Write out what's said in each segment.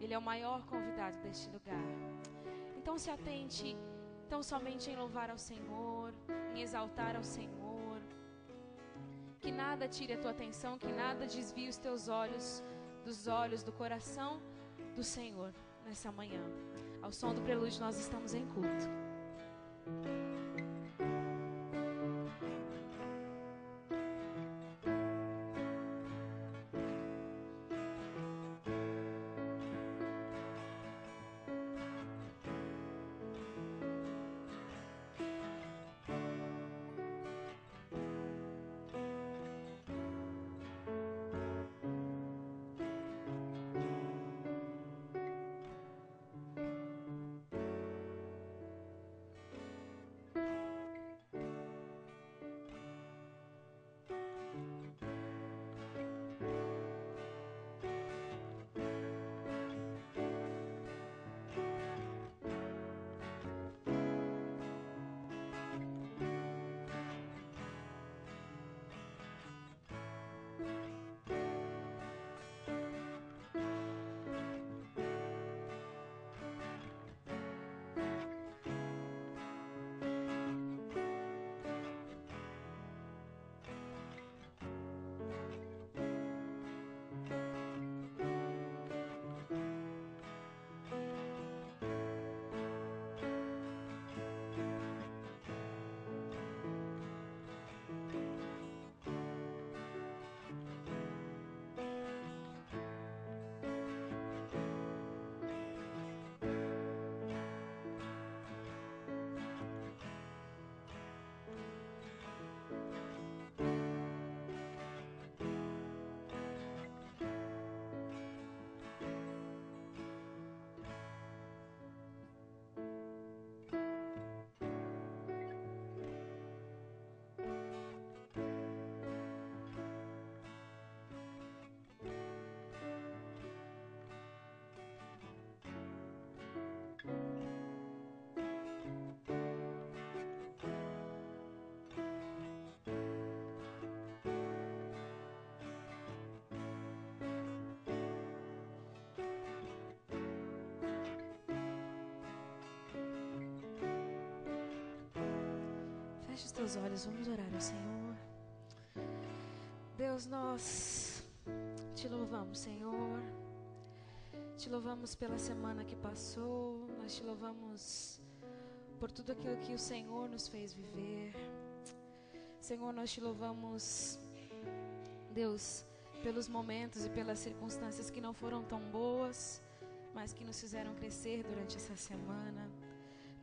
Ele é o maior convidado deste lugar. Então se atente tão somente em louvar ao Senhor, em exaltar ao Senhor. Que nada tire a tua atenção, que nada desvie os teus olhos dos olhos do coração do Senhor nessa manhã. Ao som do prelúdio nós estamos em culto. Feche os teus olhos, vamos orar ao Senhor. Deus, nós te louvamos, Senhor. Te louvamos pela semana que passou. Nós te louvamos por tudo aquilo que o Senhor nos fez viver. Senhor, nós te louvamos, Deus, pelos momentos e pelas circunstâncias que não foram tão boas, mas que nos fizeram crescer durante essa semana.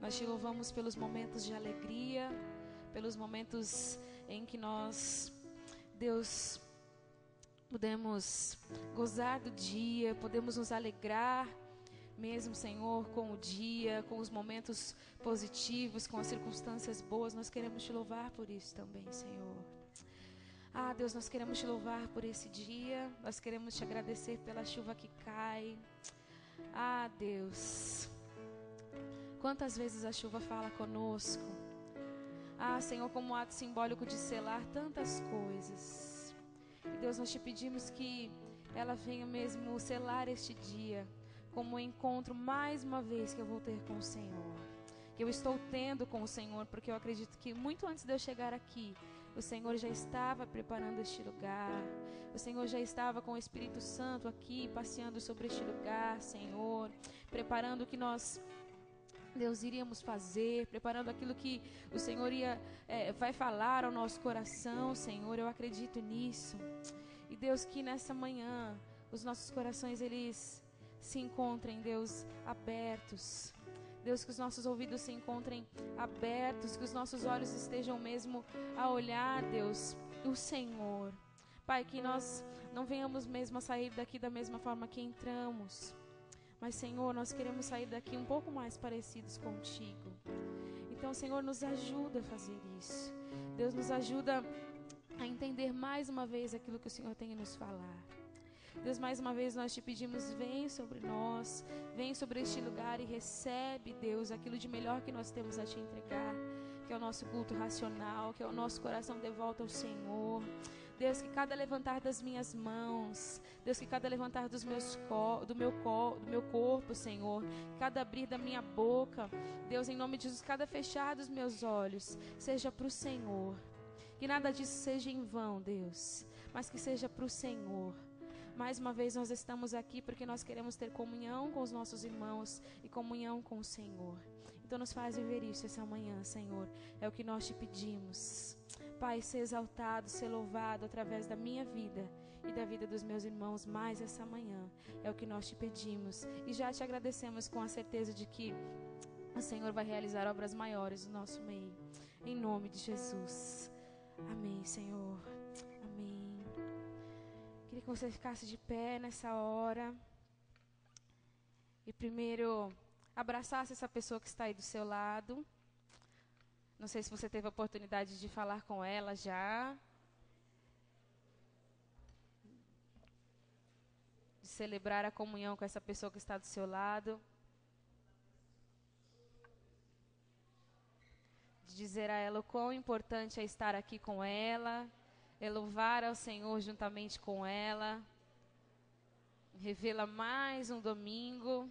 Nós te louvamos pelos momentos de alegria, pelos momentos em que nós, Deus, podemos gozar do dia, podemos nos alegrar mesmo, Senhor, com o dia, com os momentos positivos, com as circunstâncias boas. Nós queremos te louvar por isso também, Senhor. Ah, Deus, nós queremos te louvar por esse dia. Nós queremos te agradecer pela chuva que cai. Ah, Deus, quantas vezes a chuva fala conosco. Ah, Senhor, como um ato simbólico de selar tantas coisas. E Deus, nós te pedimos que ela venha mesmo selar este dia como um encontro mais uma vez que eu vou ter com o Senhor, que eu estou tendo com o Senhor, porque eu acredito que muito antes de eu chegar aqui, o Senhor já estava preparando este lugar. O Senhor já estava com o Espírito Santo aqui, passeando sobre este lugar, Senhor, preparando o que nós, Deus, iríamos fazer, preparando aquilo que o Senhor vai falar ao nosso coração, Senhor. Eu acredito nisso. E Deus, que nessa manhã os nossos corações, eles se encontrem, Deus, abertos. Deus, que os nossos ouvidos se encontrem abertos, que os nossos olhos estejam mesmo a olhar, Deus, o Senhor. Pai, que nós não venhamos mesmo a sair daqui da mesma forma que entramos, mas, Senhor, nós queremos sair daqui um pouco mais parecidos contigo. Então, Senhor, nos ajuda a fazer isso. Deus, nos ajuda a entender mais uma vez aquilo que o Senhor tem a nos falar. Deus, mais uma vez nós te pedimos, vem sobre nós, vem sobre este lugar e recebe, Deus, aquilo de melhor que nós temos a te entregar, que é o nosso culto racional, que é o nosso coração de volta ao Senhor. Deus, que cada levantar das minhas mãos, Deus, que cada levantar do meu corpo, Senhor, cada abrir da minha boca, Deus, em nome de Jesus, cada fechar dos meus olhos, seja para o Senhor. Que nada disso seja em vão, Deus, mas que seja para o Senhor. Mais uma vez nós estamos aqui porque nós queremos ter comunhão com os nossos irmãos e comunhão com o Senhor. Então nos faz viver isso essa manhã, Senhor. É o que nós te pedimos. Pai, ser exaltado, ser louvado através da minha vida e da vida dos meus irmãos mais essa manhã. É o que nós te pedimos. E já te agradecemos com a certeza de que o Senhor vai realizar obras maiores no nosso meio. Em nome de Jesus. Amém, Senhor. Amém. Queria que você ficasse de pé nessa hora. E primeiro, abraçasse essa pessoa que está aí do seu lado. Não sei se você teve a oportunidade de falar com ela já. De celebrar a comunhão com essa pessoa que está do seu lado. De dizer a ela o quão importante é estar aqui com ela. É louvar ao Senhor juntamente com ela. Revê-la mais um domingo.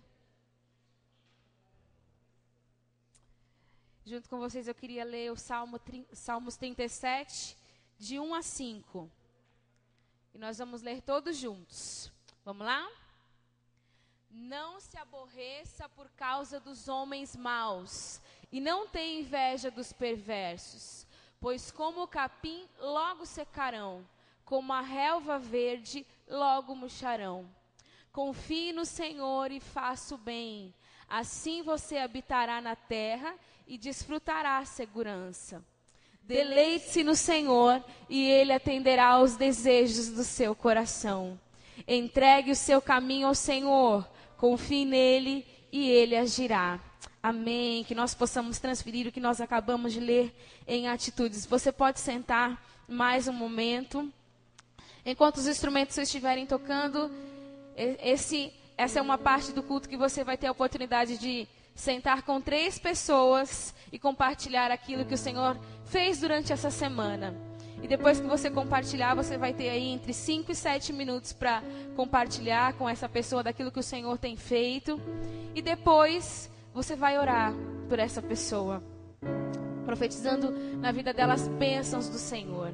Junto com vocês eu queria ler o Salmos 37, de 1 a 5. E nós vamos ler todos juntos. Vamos lá? Não se aborreça por causa dos homens maus, e não tenha inveja dos perversos, pois como o capim logo secarão, como a relva verde logo murcharão. Confie no Senhor e faça o bem, assim você habitará na terra e desfrutará a segurança. Deleite-se no Senhor e Ele atenderá aos desejos do seu coração. Entregue o seu caminho ao Senhor, confie nele e Ele agirá. Amém. Que nós possamos transferir o que nós acabamos de ler em atitudes. Você pode sentar mais um momento. Enquanto os instrumentos estiverem tocando, essa é uma parte do culto que você vai ter a oportunidade de sentar com 3 pessoas e compartilhar aquilo que o Senhor fez durante essa semana. E depois que você compartilhar, você vai ter aí entre 5 e 7 minutos para compartilhar com essa pessoa daquilo que o Senhor tem feito. E depois você vai orar por essa pessoa, profetizando na vida dela as bênçãos do Senhor.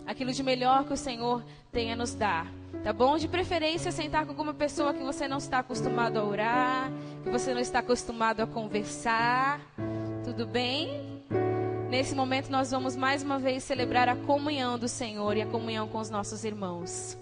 Aquilo de melhor que o Senhor tem a nos dar. Tá bom? De preferência, sentar com alguma pessoa que você não está acostumado a orar, que você não está acostumado a conversar. Tudo bem? Nesse momento, nós vamos mais uma vez celebrar a comunhão do Senhor e a comunhão com os nossos irmãos.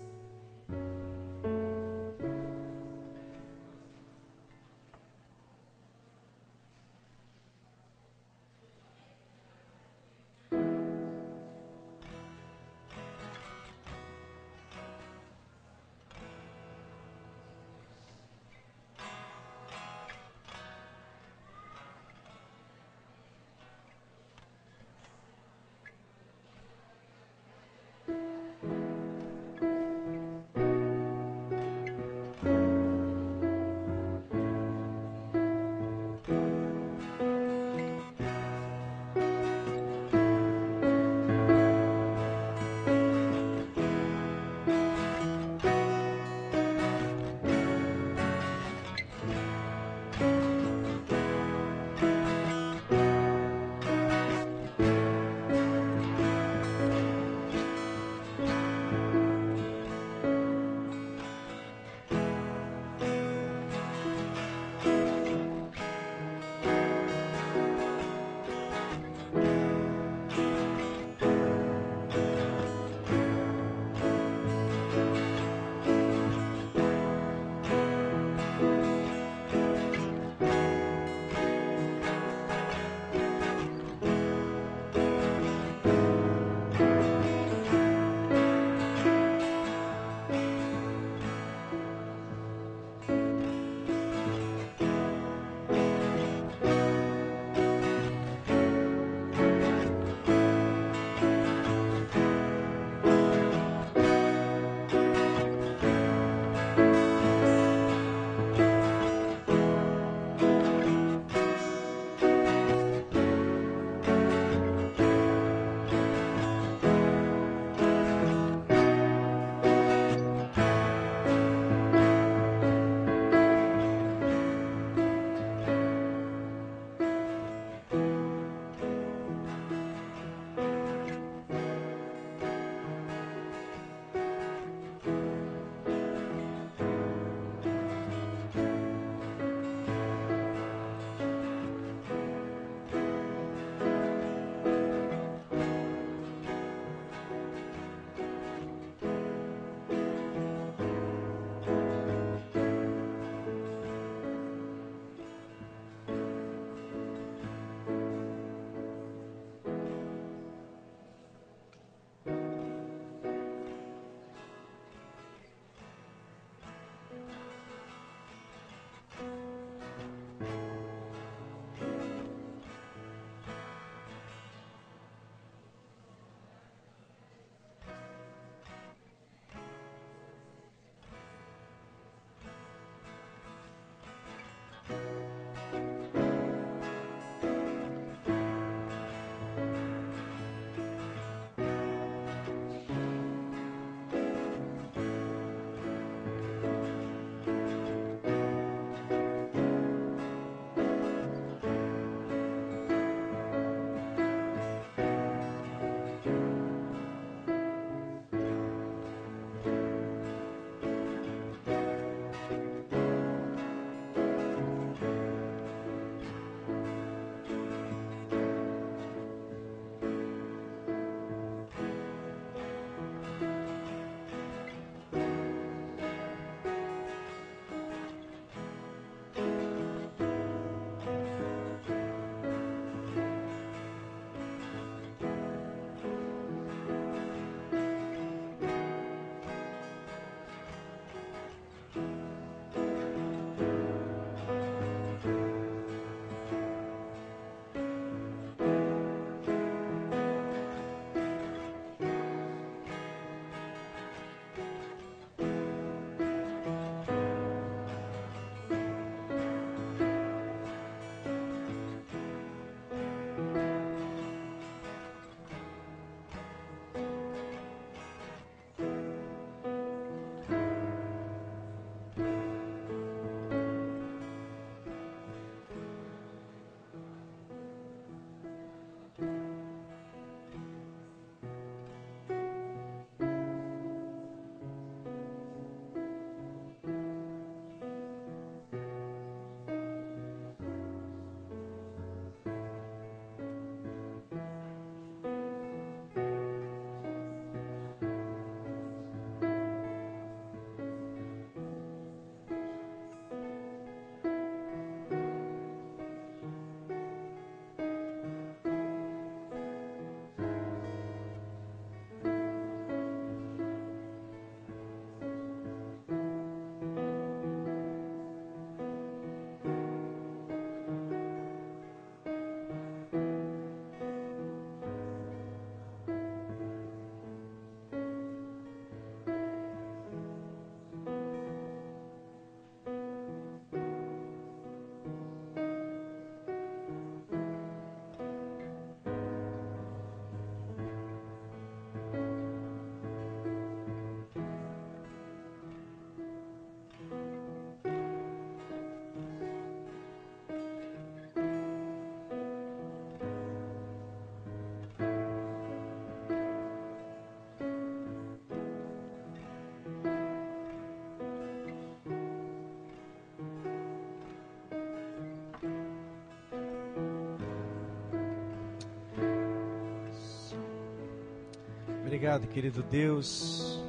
Obrigado, querido Deus.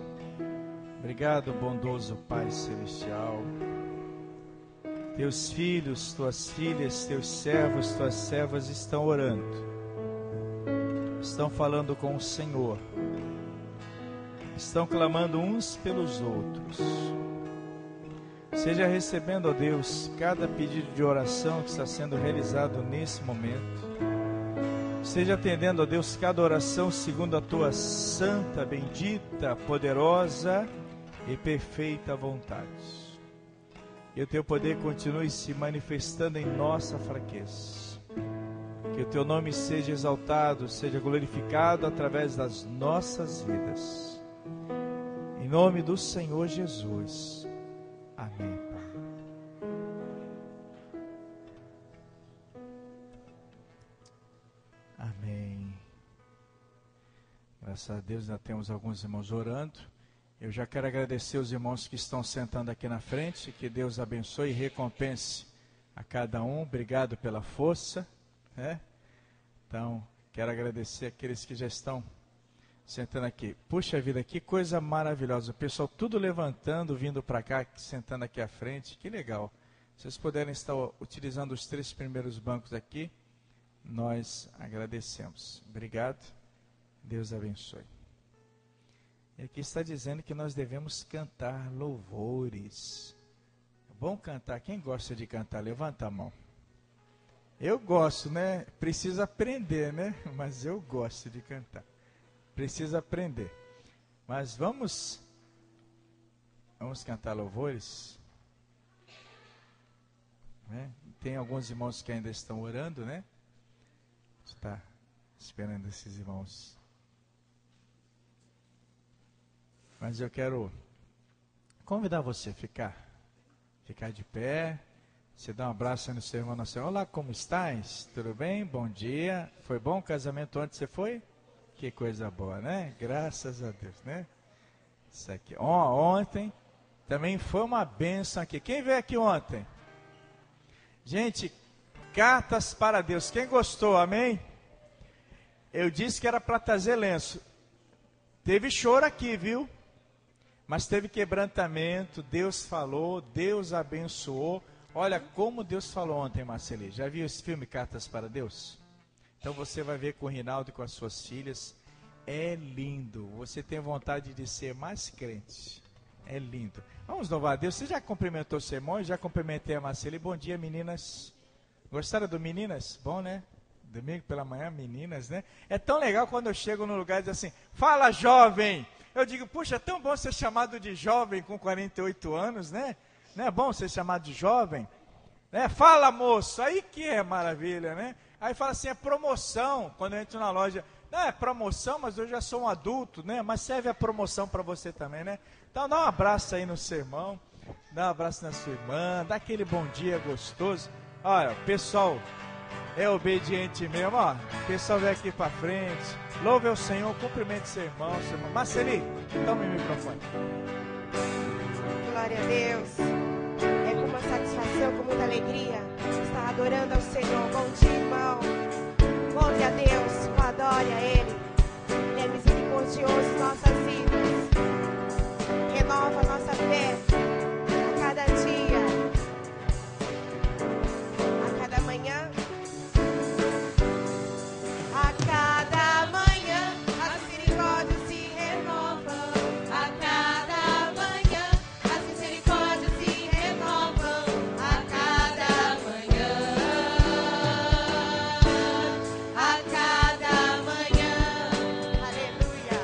Obrigado, bondoso Pai Celestial. Teus filhos, tuas filhas, teus servos, tuas servas estão orando. Estão falando com o Senhor. Estão clamando uns pelos outros. Seja recebendo, ó Deus, cada pedido de oração que está sendo realizado nesse momento. Seja atendendo, ó Deus, cada oração segundo a tua santa, bendita, poderosa e perfeita vontade. Que o teu poder continue se manifestando em nossa fraqueza. Que o teu nome seja exaltado, seja glorificado através das nossas vidas. Em nome do Senhor Jesus. Amém, Pai. Amém. Graças a Deus, ainda temos alguns irmãos orando. Eu já quero agradecer os irmãos que estão sentando aqui na frente. Que Deus abençoe e recompense a cada um. Obrigado pela força. Então, quero agradecer aqueles que já estão sentando aqui. Puxa vida, que coisa maravilhosa. O pessoal tudo levantando, vindo para cá, sentando aqui à frente. Que legal. Se vocês puderem estar utilizando os 3 primeiros bancos aqui, nós agradecemos. Obrigado. Deus abençoe. E aqui está dizendo que nós devemos cantar louvores. É bom cantar. Quem gosta de cantar? Levanta a mão. Eu gosto, né? Precisa aprender, né? Mas eu gosto de cantar. Precisa aprender. Mas vamos cantar louvores. Tem alguns irmãos que ainda estão orando, né? Está esperando esses irmãos. Mas eu quero convidar você a ficar de pé. Você dá um abraço no seu irmão, na senhora. Olá, como estás? Tudo bem? Bom dia. Foi bom o casamento onde você foi? Que coisa boa, né? Graças a Deus, né? Isso aqui. Ontem também foi uma bênção aqui. Quem veio aqui ontem? Gente, cartas para Deus. Quem gostou, amém? Eu disse que era para trazer lenço. Teve choro aqui, viu? Mas teve quebrantamento. Deus falou, Deus abençoou. Olha como Deus falou ontem, Marceli. Já viu esse filme, Cartas para Deus? Então você vai ver com o Rinaldo e com as suas filhas. É lindo. Você tem vontade de ser mais crente. É lindo. Vamos louvar a Deus. Você já cumprimentou o sermão? Já cumprimentei a Marceli. Bom dia, meninas. Gostaram do meninas? Bom, né? Domingo pela manhã, meninas, né? É tão legal quando eu chego no lugar e diz assim, fala jovem. Eu digo, puxa, é tão bom ser chamado de jovem com 48 anos, né? Não é bom ser chamado de jovem? Né? Fala, moço. Aí que é maravilha, né? Aí fala assim, é promoção. Quando eu entro na loja, não, é promoção, mas eu já sou um adulto, né? Mas serve a promoção para você também, né? Então dá um abraço aí no seu irmão, dá um abraço na sua irmã, dá aquele bom dia gostoso. Olha, o pessoal é obediente mesmo, ó. O pessoal vem aqui para frente. Louve ao Senhor, cumprimente seu irmão, seu irmão. Marceli, toma o microfone. Glória a Deus. É com uma satisfação, com muita alegria estar adorando ao Senhor. Bom dia, irmão. Louve a Deus, adore a Ele. Ele é misericordioso em nossas vidas. Renova a nossa fé a cada dia, a cada manhã. A cada manhã as misericórdias se renovam. A cada manhã as misericórdias se renovam. A cada manhã. A cada manhã. Aleluia.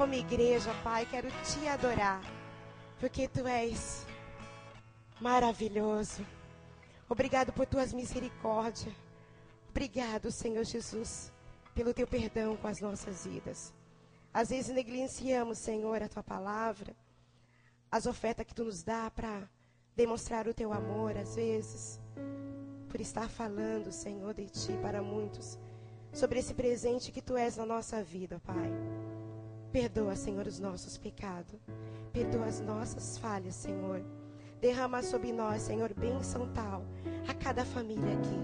como igreja, Pai, quero te adorar, porque tu és maravilhoso. Obrigado por tuas misericórdias. Obrigado, Senhor Jesus, pelo teu perdão com as nossas vidas. Às vezes negligenciamos, Senhor, a tua palavra, as ofertas que tu nos dá para demonstrar o teu amor, às vezes, por estar falando, Senhor, de ti para muitos, sobre esse presente que tu és na nossa vida, Pai. Perdoa, Senhor, os nossos pecados. Perdoa as nossas falhas, Senhor. Derrama sobre nós, Senhor, bênção tal a cada família aqui.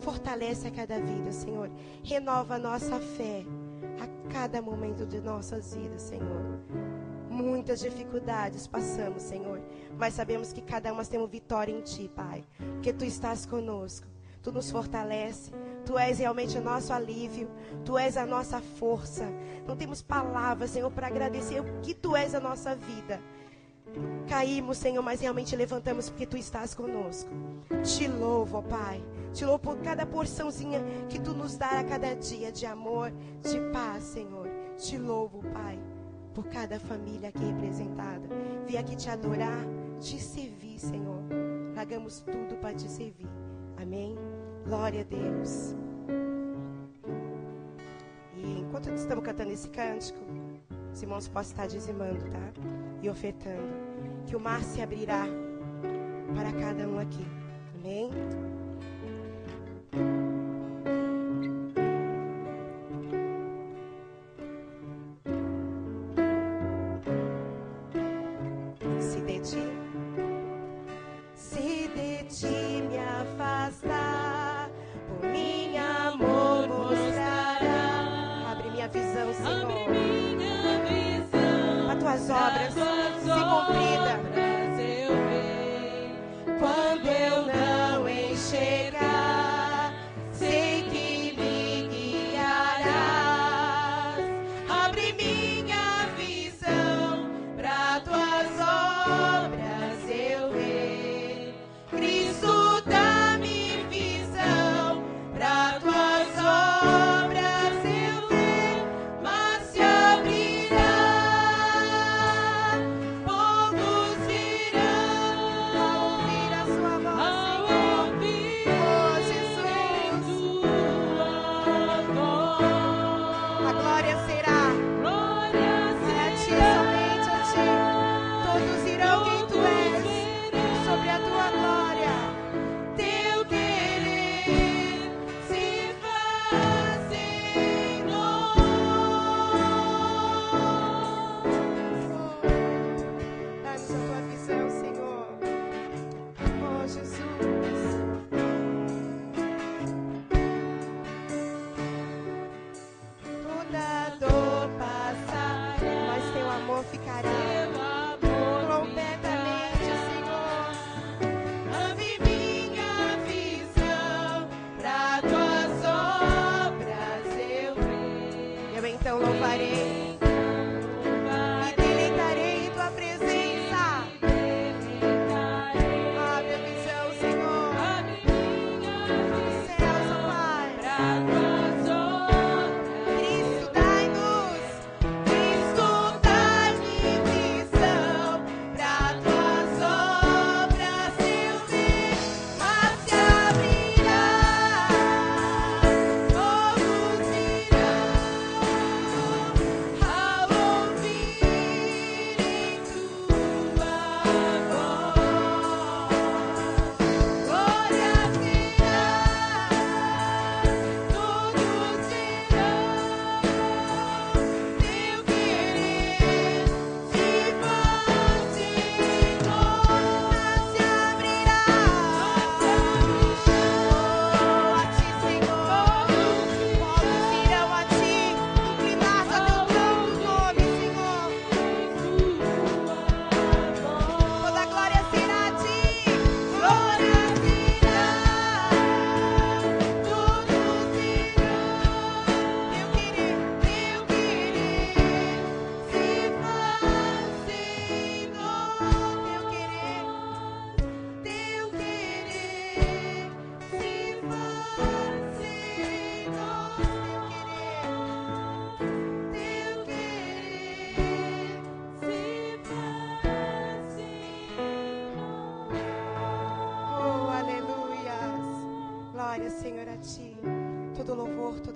Fortalece a cada vida, Senhor. Renova a nossa fé a cada momento de nossas vidas, Senhor. Muitas dificuldades passamos, Senhor, mas sabemos que cada uma temos vitória em Ti, Pai, porque Tu estás conosco, Tu nos fortalece, Tu és realmente o nosso alívio, Tu és a nossa força. Não temos palavras, Senhor, para agradecer o que Tu és a nossa vida. Caímos, Senhor, mas realmente levantamos porque Tu estás conosco. Te louvo, ó Pai. Te louvo por cada porçãozinha que Tu nos dá a cada dia de amor, de paz, Senhor. Te louvo, Pai, por cada família aqui representada. Vim aqui te adorar, te servir, Senhor. Largamos tudo para te servir. Amém? Glória a Deus. E enquanto estamos cantando esse cântico, os irmãos possam estar dizimando, tá? E ofertando. Que o mar se abrirá para cada um aqui. Amém? Se de ti me afastar, por minha amor mostrará. Abre minha visão, Senhor. Abre minha visão. Para tuas obras se cumprida. Quando eu não enxergar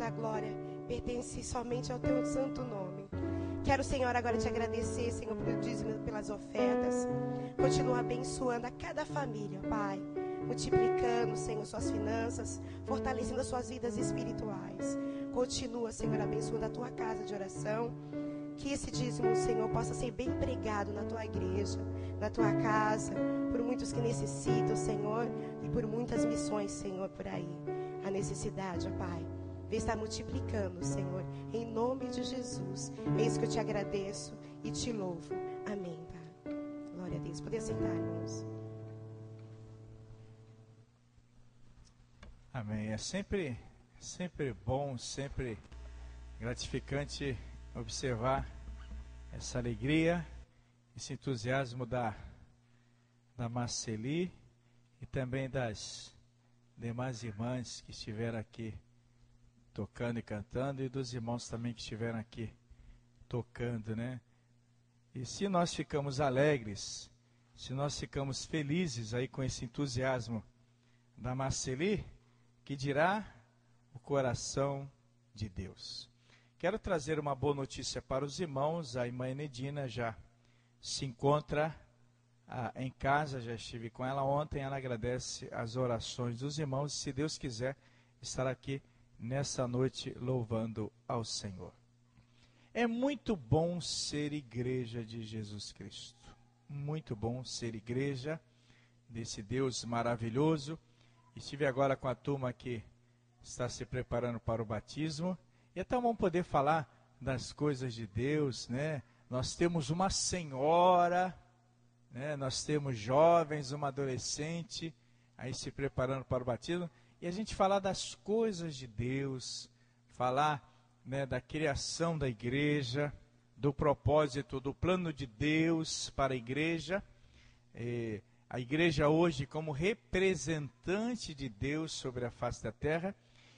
a glória pertence somente ao teu santo nome. Quero, Senhor, agora te agradecer, Senhor, pelo dízimo, pelas ofertas. Continua abençoando a cada família, Pai. Multiplicando, Senhor, suas finanças, fortalecendo as suas vidas espirituais. Continua, Senhor, abençoando a tua casa de oração. Que esse dízimo, Senhor, possa ser bem empregado na tua igreja, na tua casa, por muitos que necessitam, Senhor, e por muitas missões, Senhor, por aí. A necessidade, ó Pai, vem estar multiplicando, Senhor, em nome de Jesus. É isso que eu te agradeço e te louvo. Amém, Pai. Glória a Deus. Poder sentar, irmãos. Amém. É sempre bom, sempre gratificante observar essa alegria, esse entusiasmo da Marceli e também das demais irmãs que estiveram aqui tocando e cantando, e dos irmãos também que estiveram aqui tocando, né? E se nós ficamos alegres, se nós ficamos felizes aí com esse entusiasmo da Marceli, que dirá o coração de Deus. Quero trazer uma boa notícia para os irmãos. A irmã Enedina já se encontra em casa, já estive com ela ontem. Ela agradece as orações dos irmãos e, se Deus quiser, estará aqui nessa noite louvando ao Senhor. É muito bom ser igreja de Jesus Cristo. Muito bom ser igreja desse Deus maravilhoso. Estive agora com a turma que está se preparando para o batismo. E então vamos poder falar das coisas de Deus, né? Nós temos uma senhora, né? Nós temos jovens, uma adolescente, aí se preparando para o batismo. E a gente falar das coisas de Deus, falar, né, da criação da igreja, do propósito, do plano de Deus para a igreja. A igreja hoje como representante de Deus sobre a face da terra.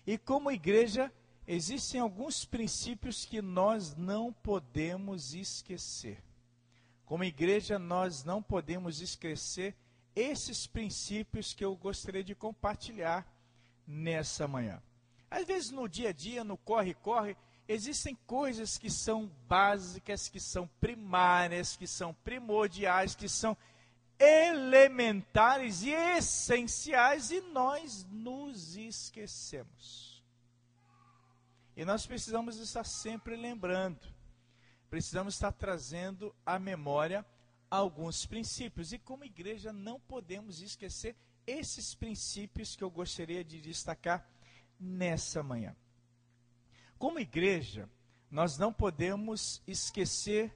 E como igreja, existem alguns princípios que nós não podemos esquecer. Como igreja, nós não podemos esquecer esses princípios que eu gostaria de compartilhar nessa manhã. Às vezes, no dia a dia, no corre-corre, existem coisas que são básicas, que são primárias, que são primordiais, que são elementares e essenciais, e nós nos esquecemos. E nós precisamos estar sempre lembrando, precisamos estar trazendo à memória alguns princípios. E como igreja não podemos esquecer esses princípios que eu gostaria de destacar nessa manhã. Como igreja, nós não podemos esquecer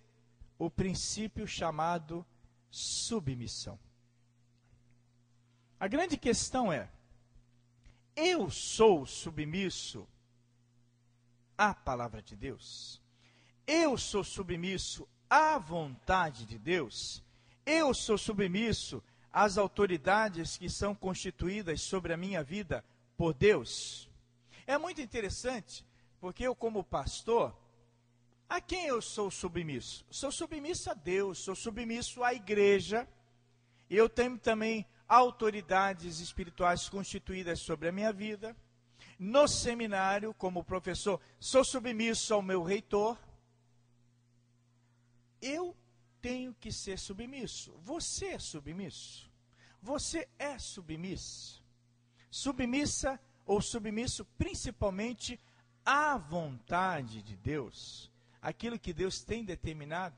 o princípio chamado submissão. A grande questão é: eu sou submisso à palavra de Deus? Eu sou submisso à vontade de Deus? Eu sou submisso às autoridades que são constituídas sobre a minha vida por Deus? É muito interessante, porque eu, como pastor, a quem eu sou submisso? Sou submisso a Deus, sou submisso à igreja. Eu tenho também autoridades espirituais constituídas sobre a minha vida. No seminário, como professor, sou submisso ao meu reitor. Eu tenho que ser submisso. Você é submisso? Você é submisso? Submissa ou submisso principalmente à vontade de Deus, aquilo que Deus tem determinado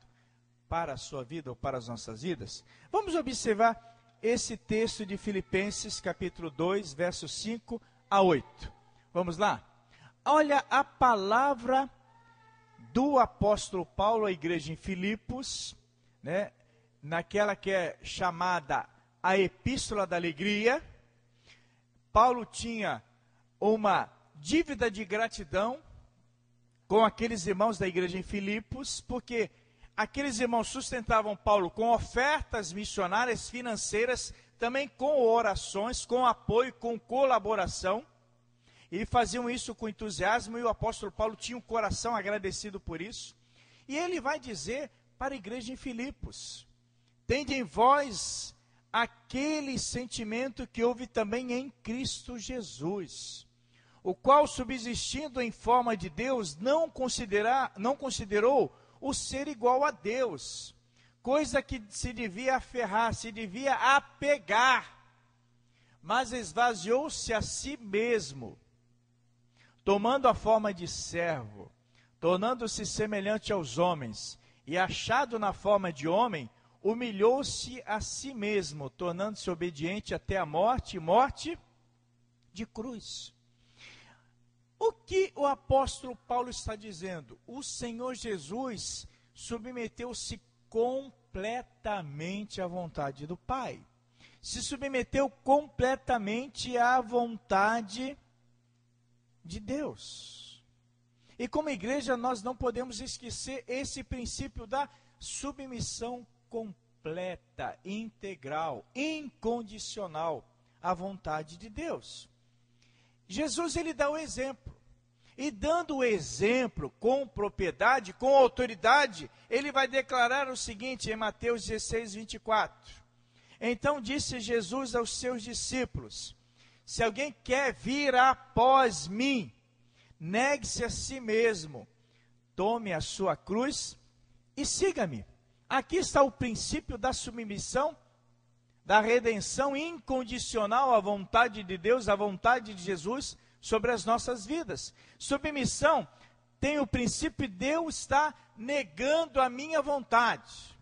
para a sua vida ou para as nossas vidas. Vamos observar esse texto de Filipenses, capítulo 2, versos 5 a 8. Vamos lá? Olha a palavra do apóstolo Paulo à igreja em Filipos, né, naquela que é chamada a Epístola da Alegria. Paulo tinha uma dívida de gratidão com aqueles irmãos da igreja em Filipos, porque aqueles irmãos sustentavam Paulo com ofertas missionárias financeiras, também com orações, com apoio, com colaboração, e faziam isso com entusiasmo, e o apóstolo Paulo tinha um coração agradecido por isso. E ele vai dizer para a igreja em Filipos: tende em vós aquele sentimento que houve também em Cristo Jesus, o qual, subsistindo em forma de Deus, não considerou o ser igual a Deus, coisa que se devia aferrar, se devia apegar, mas esvaziou-se a si mesmo, tomando a forma de servo, tornando-se semelhante aos homens, e achado na forma de homem, humilhou-se a si mesmo, tornando-se obediente até a morte, morte de cruz. O que o apóstolo Paulo está dizendo? O Senhor Jesus submeteu-se completamente à vontade do Pai. Se submeteu completamente à vontade de Deus. E como igreja nós não podemos esquecer esse princípio da submissão completa, integral, incondicional à vontade de Deus. Jesus, ele dá o exemplo, e dando o exemplo com propriedade, com autoridade, ele vai declarar o seguinte em Mateus 16, 24. Então disse Jesus aos seus discípulos: se alguém quer vir após mim, negue-se a si mesmo, tome a sua cruz e siga-me. Aqui está o princípio da submissão, da redenção incondicional à vontade de Deus, à vontade de Jesus sobre as nossas vidas. Submissão tem o princípio de eu estar negando a minha vontade,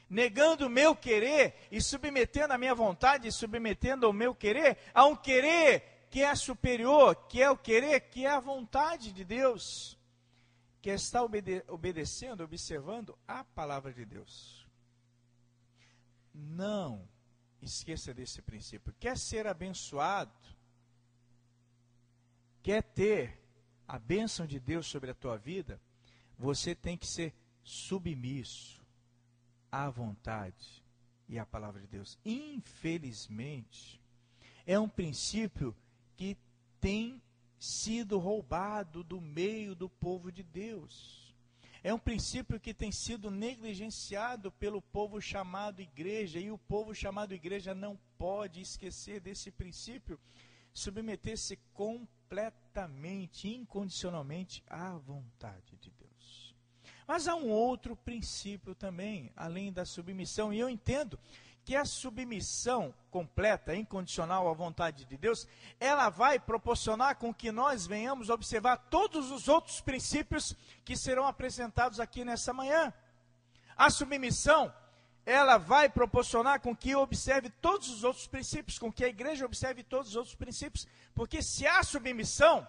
negando o meu querer e submetendo a minha vontade e submetendo o meu querer a um querer que é superior, que é o querer que é a vontade de Deus, que está obedecendo, observando a palavra de Deus. Não esqueça desse princípio. Quer ser abençoado? Quer ter a bênção de Deus sobre a tua vida? Você tem que ser submisso à vontade e à palavra de Deus. Infelizmente, é um princípio que tem sido roubado do meio do povo de Deus. É um princípio que tem sido negligenciado pelo povo chamado igreja, e o povo chamado igreja não pode esquecer desse princípio, submeter-se completamente, incondicionalmente à vontade de Deus. Mas há um outro princípio também, além da submissão, e eu entendo que a submissão completa, incondicional à vontade de Deus, ela vai proporcionar com que nós venhamos observar todos os outros princípios que serão apresentados aqui nessa manhã. A submissão, ela vai proporcionar com que eu observe todos os outros princípios, com que a igreja observe todos os outros princípios, porque se há submissão,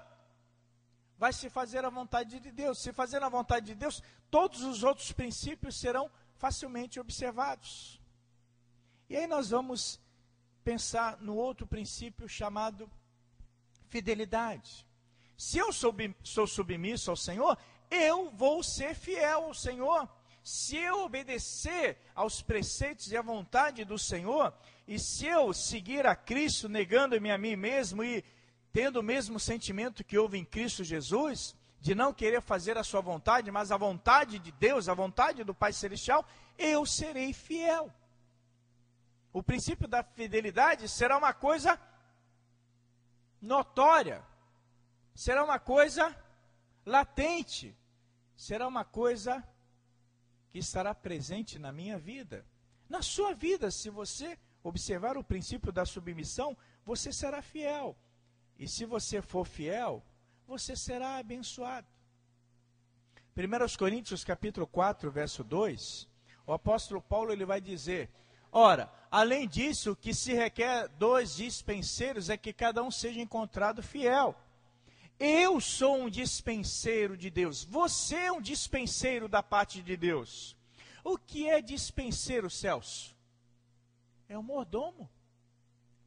vai se fazer a vontade de Deus. Se fazer a vontade de Deus, todos os outros princípios serão facilmente observados. E aí nós vamos pensar no outro princípio chamado fidelidade. Se eu sou submisso ao Senhor, eu vou ser fiel ao Senhor. Se eu obedecer aos preceitos e à vontade do Senhor, e se eu seguir a Cristo, negando-me a mim mesmo e tendo o mesmo sentimento que houve em Cristo Jesus, de não querer fazer a sua vontade, mas a vontade de Deus, a vontade do Pai Celestial, eu serei fiel. O princípio da fidelidade será uma coisa notória, será uma coisa latente, será uma coisa que estará presente na minha vida. Na sua vida, se você observar o princípio da submissão, você será fiel. E se você for fiel, você será abençoado. 1 Coríntios capítulo 4, verso 2, o apóstolo Paulo ele vai dizer: ora, além disso, o que se requer dos dispenseiros é que cada um seja encontrado fiel. Eu sou um dispenseiro de Deus. Você é um dispenseiro da parte de Deus. O que é dispenseiro, Celso? É um mordomo.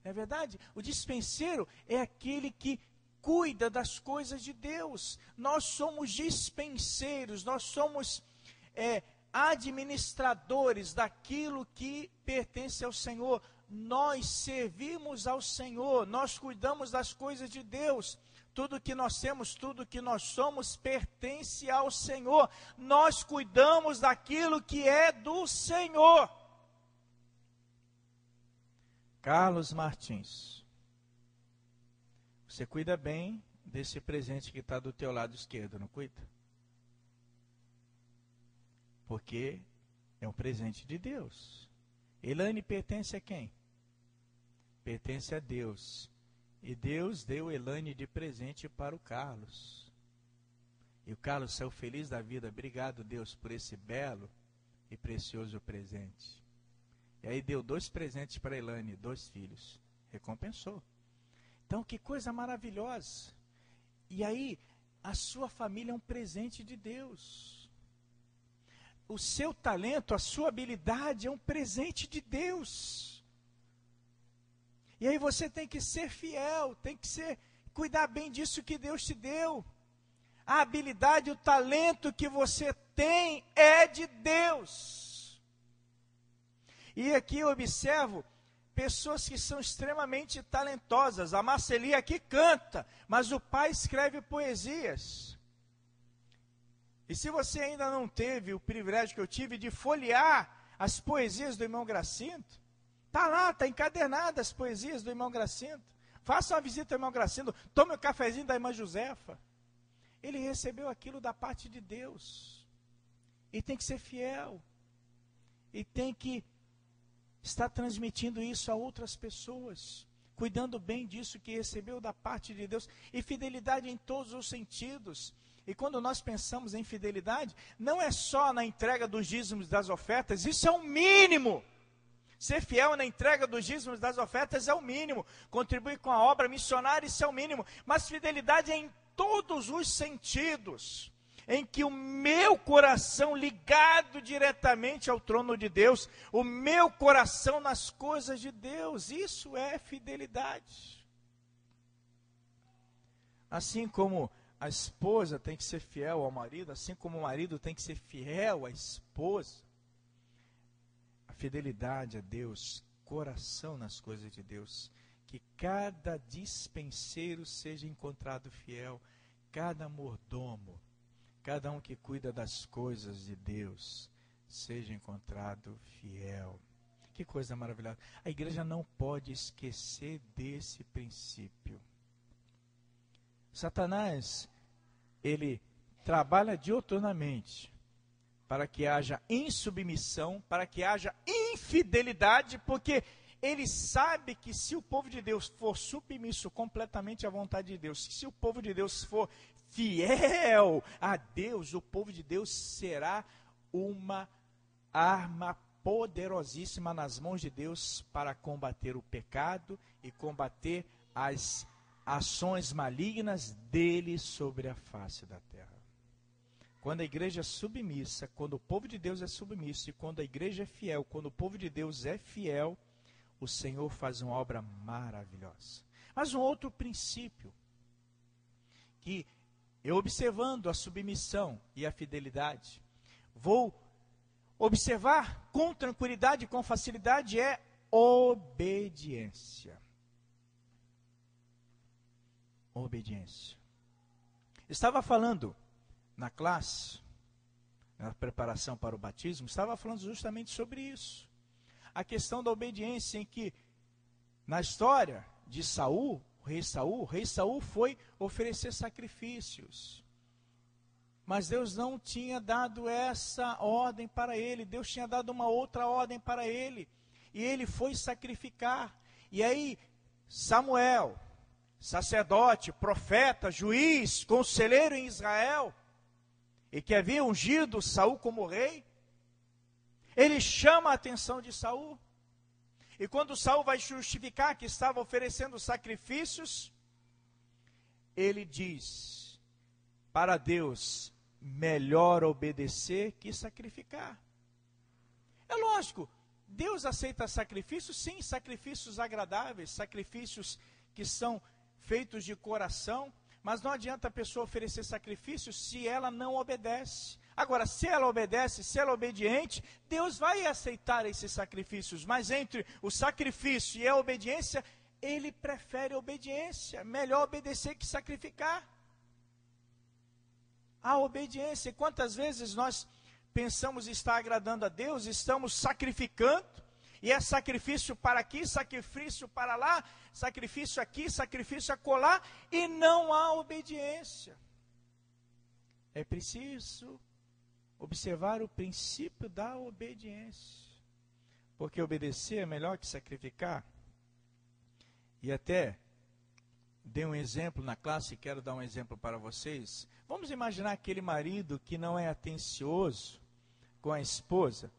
Não é verdade? O dispenseiro é aquele que cuida das coisas de Deus. Nós somos dispenseiros, nós somos administradores daquilo que pertence ao Senhor. Nós servimos ao Senhor, nós cuidamos das coisas de Deus. Tudo que nós temos, tudo que nós somos pertence ao Senhor. Nós cuidamos daquilo que é do Senhor. Carlos Martins, você cuida bem desse presente que está do teu lado esquerdo, não cuida? Porque é um presente de Deus. Elaine pertence a quem? Pertence a Deus. E Deus deu Elaine de presente para o Carlos. E o Carlos saiu feliz da vida. Obrigado, Deus, por esse belo e precioso presente. E aí deu 2 presentes para Elaine, 2 filhos. Recompensou. Então, que coisa maravilhosa. E aí, a sua família é um presente de Deus. O seu talento, a sua habilidade é um presente de Deus. E aí você tem que ser fiel, cuidar bem disso que Deus te deu. A habilidade, o talento que você tem é de Deus. E aqui eu observo pessoas que são extremamente talentosas. A Marceli aqui canta, mas o pai escreve poesias. E se você ainda não teve o privilégio que eu tive de folhear as poesias do irmão Gracindo, está lá, está encadernada as poesias do irmão Gracindo. Faça uma visita ao irmão Gracindo, tome o cafezinho da irmã Josefa. Ele recebeu aquilo da parte de Deus. E tem que ser fiel. E tem que estar transmitindo isso a outras pessoas. Cuidando bem disso que recebeu da parte de Deus. E fidelidade em todos os sentidos. E quando nós pensamos em fidelidade, não é só na entrega dos dízimos das ofertas, isso é o mínimo. Ser fiel na entrega dos dízimos das ofertas é o mínimo. Contribuir com a obra missionária, isso é o mínimo. Mas fidelidade é em todos os sentidos, em que o meu coração ligado diretamente ao trono de Deus, o meu coração nas coisas de Deus, isso é fidelidade. Assim como a esposa tem que ser fiel ao marido, assim como o marido tem que ser fiel à esposa, a fidelidade a Deus, coração nas coisas de Deus, que cada dispenseiro seja encontrado fiel, cada mordomo, cada um que cuida das coisas de Deus, seja encontrado fiel. Que coisa maravilhosa. A igreja não pode esquecer desse princípio. Satanás, ele trabalha diuturnamente para que haja insubmissão, para que haja infidelidade, porque ele sabe que se o povo de Deus for submisso completamente à vontade de Deus, se o povo de Deus for fiel a Deus, o povo de Deus será uma arma poderosíssima nas mãos de Deus para combater o pecado e combater as ações malignas dele sobre a face da terra. Quando a igreja é submissa, quando o povo de Deus é submisso, e quando a igreja é fiel, quando o povo de Deus é fiel, o Senhor faz uma obra maravilhosa. Mas um outro princípio, que eu observando a submissão e a fidelidade, vou observar com tranquilidade e com facilidade, é obediência. Obediência. Estava falando na classe, na preparação para o batismo, estava falando justamente sobre isso. A questão da obediência, em que, na história de Saul, o rei Saul foi oferecer sacrifícios. Mas Deus não tinha dado essa ordem para ele, Deus tinha dado uma outra ordem para ele. E ele foi sacrificar. E aí, Samuel, sacerdote, profeta, juiz, conselheiro em Israel, e que havia ungido Saul como rei, ele chama a atenção de Saul. E quando Saul vai justificar que estava oferecendo sacrifícios, ele diz, para Deus, melhor obedecer que sacrificar. É lógico, Deus aceita sacrifícios, sim, sacrifícios agradáveis, sacrifícios que são feitos de coração, mas não adianta a pessoa oferecer sacrifícios se ela não obedece. Agora, se ela obedece, se ela é obediente, Deus vai aceitar esses sacrifícios. Mas entre o sacrifício e a obediência, ele prefere a obediência. Melhor obedecer que sacrificar. A obediência. Quantas vezes nós pensamos estar agradando a Deus, estamos sacrificando, E é sacrifício para aqui, sacrifício para lá, sacrifício aqui, sacrifício acolá, e não há obediência. É preciso observar o princípio da obediência. Porque obedecer é melhor que sacrificar. E até dei um exemplo na classe, quero dar um exemplo para vocês. Vamos imaginar aquele marido que não é atencioso com a esposa.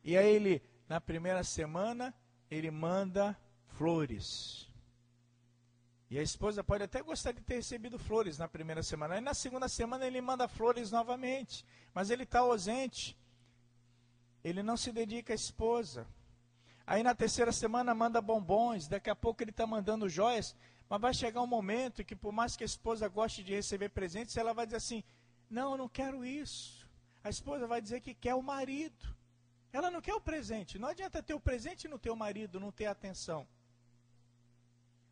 E aí ele, na primeira semana, ele manda flores. E a esposa pode até gostar de ter recebido flores na primeira semana. Aí na segunda semana ele manda flores novamente. Mas ele está ausente. Ele não se dedica à esposa. Aí na terceira semana manda bombons. Daqui a pouco ele está mandando joias. Mas vai chegar um momento que por mais que a esposa goste de receber presentes, ela vai dizer assim, não, eu não quero isso. A esposa vai dizer que quer o marido. Ela não quer o presente. Não adianta ter o presente e não ter o marido, não ter atenção.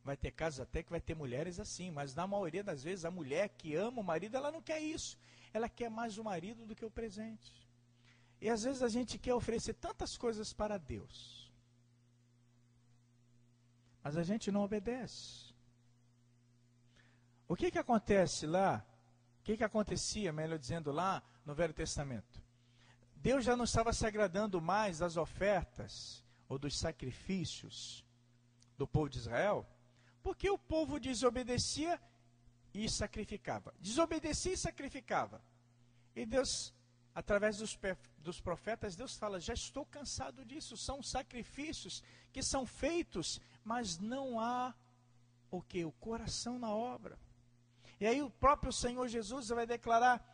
Vai ter casos até que vai ter mulheres assim, mas na maioria das vezes a mulher que ama o marido, ela não quer isso. Ela quer mais o marido do que o presente. E às vezes a gente quer oferecer tantas coisas para Deus. Mas a gente não obedece. O que acontece lá? O que acontecia, melhor dizendo, lá no Velho Testamento? Deus já não estava se agradando mais das ofertas ou dos sacrifícios do povo de Israel, porque o povo desobedecia e sacrificava. Desobedecia e sacrificava. E Deus, através dos profetas, Deus fala, já estou cansado disso. São sacrifícios que são feitos, mas não há o quê? O coração na obra. E aí o próprio Senhor Jesus vai declarar,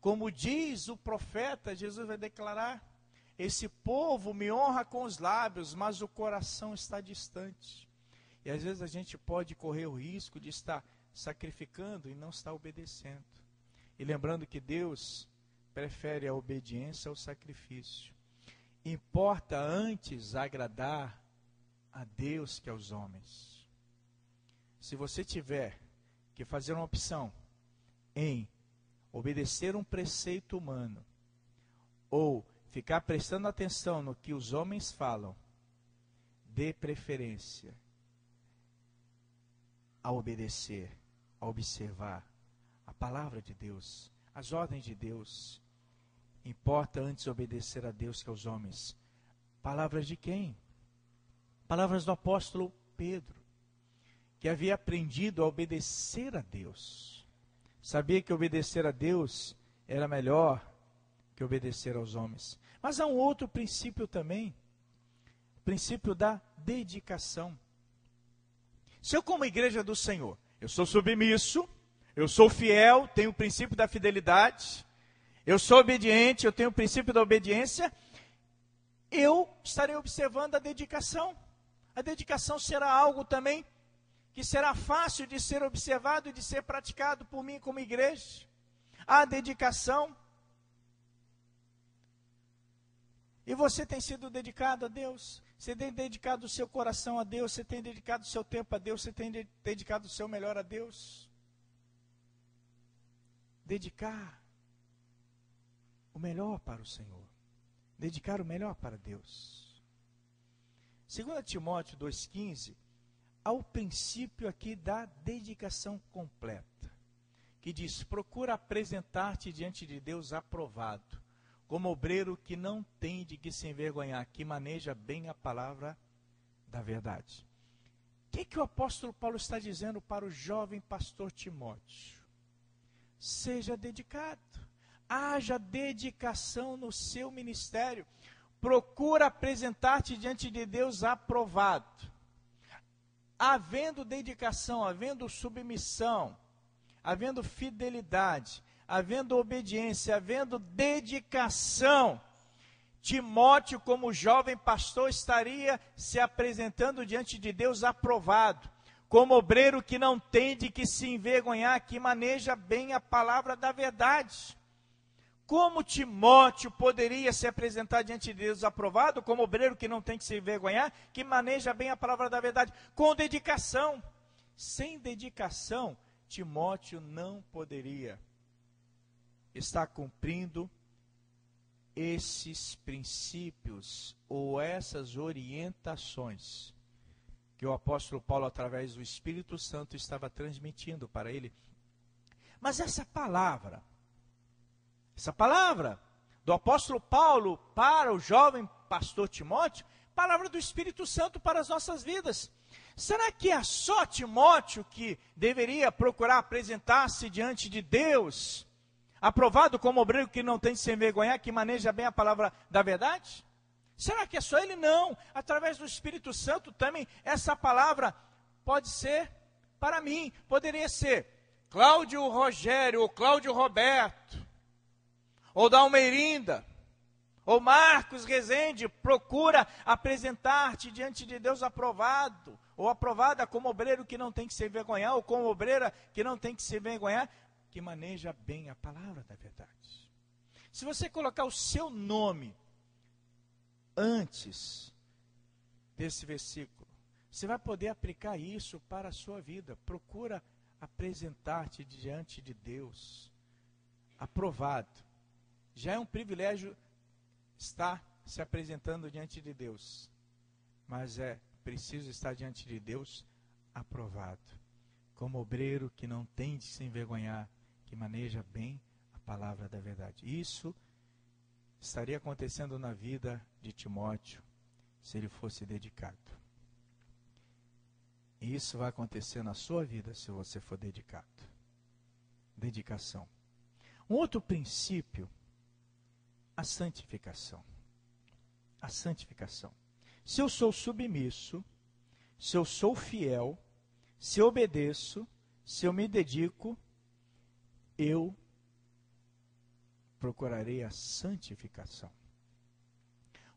como diz o profeta, Jesus vai declarar, esse povo me honra com os lábios, mas o coração está distante. E às vezes a gente pode correr o risco de estar sacrificando e não estar obedecendo. E lembrando que Deus prefere a obediência ao sacrifício. Importa antes agradar a Deus que aos homens. Se você tiver que fazer uma opção em obedecer um preceito humano ou ficar prestando atenção no que os homens falam, dê preferência a obedecer, a observar a palavra de Deus, as ordens de Deus. Importa antes obedecer a Deus que aos homens. Palavras de quem? Palavras do apóstolo Pedro, que havia aprendido a obedecer a Deus. Sabia que obedecer a Deus era melhor que obedecer aos homens. Mas há um outro princípio também, o princípio da dedicação. Se eu, como igreja do Senhor, eu sou submisso, eu sou fiel, tenho o princípio da fidelidade, eu sou obediente, eu tenho o princípio da obediência, eu estarei observando a dedicação. A dedicação será algo também que será fácil de ser observado e de ser praticado por mim como igreja. A dedicação. E você tem sido dedicado a Deus? Você tem dedicado o seu coração a Deus? Você tem dedicado o seu tempo a Deus? Você tem dedicado o seu melhor a Deus? Dedicar o melhor para o Senhor. Dedicar o melhor para Deus. 2 Timóteo 2,15, há o princípio aqui da dedicação completa, que diz, procura apresentar-te diante de Deus aprovado, como obreiro que não tem de que se envergonhar, que maneja bem a palavra da verdade. O que o apóstolo Paulo está dizendo para o jovem pastor Timóteo? Seja dedicado, haja dedicação no seu ministério, procura apresentar-te diante de Deus aprovado. Havendo dedicação, havendo submissão, havendo fidelidade, havendo obediência, havendo dedicação, Timóteo, como jovem pastor, estaria se apresentando diante de Deus aprovado, como obreiro que não tem de que se envergonhar, que maneja bem a palavra da verdade. Como Timóteo poderia se apresentar diante de Deus aprovado, como obreiro que não tem que se envergonhar, que maneja bem a palavra da verdade? Com dedicação. Sem dedicação, Timóteo não poderia estar cumprindo esses princípios ou essas orientações que o apóstolo Paulo, através do Espírito Santo, estava transmitindo para ele. Mas essa palavra do apóstolo Paulo para o jovem pastor Timóteo, palavra do Espírito Santo para as nossas vidas. Será que é só Timóteo que deveria procurar apresentar-se diante de Deus, aprovado como obreiro que não tem de se envergonhar, que maneja bem a palavra da verdade? Será que é só ele? Não. Através do Espírito Santo também essa palavra pode ser para mim. Poderia ser Cláudio Rogério, ou Cláudio Roberto, ou Dalmeirinda, ou Marcos Rezende, procura apresentar-te diante de Deus aprovado, ou aprovada como obreiro que não tem que se envergonhar, ou como obreira que não tem que se envergonhar, que maneja bem a palavra da verdade. Se você colocar o seu nome antes desse versículo, você vai poder aplicar isso para a sua vida. Procura apresentar-te diante de Deus aprovado. Já é um privilégio estar se apresentando diante de Deus, mas é preciso estar diante de Deus aprovado, como obreiro que não tem de se envergonhar, que maneja bem a palavra da verdade. Isso estaria acontecendo na vida de Timóteo, se ele fosse dedicado. E isso vai acontecer na sua vida, se você for dedicado. Dedicação. Um outro princípio, a santificação. A santificação. Se eu sou submisso, se eu sou fiel, se eu obedeço, se eu me dedico, eu procurarei a santificação.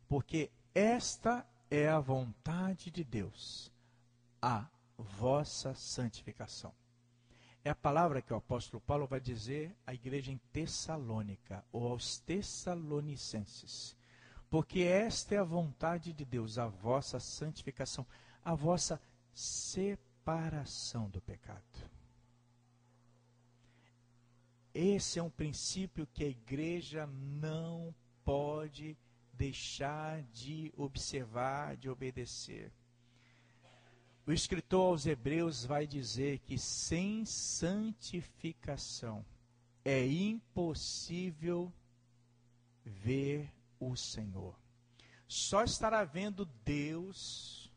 Porque esta é a vontade de Deus, a vossa santificação. É a palavra que o apóstolo Paulo vai dizer à igreja em Tessalônica, ou aos Tessalonicenses. Porque esta é a vontade de Deus, a vossa santificação, a vossa separação do pecado. Esse é um princípio que a igreja não pode deixar de observar, de obedecer. O escritor aos Hebreus vai dizer que sem santificação é impossível ver o Senhor. Só estará vendo Deus,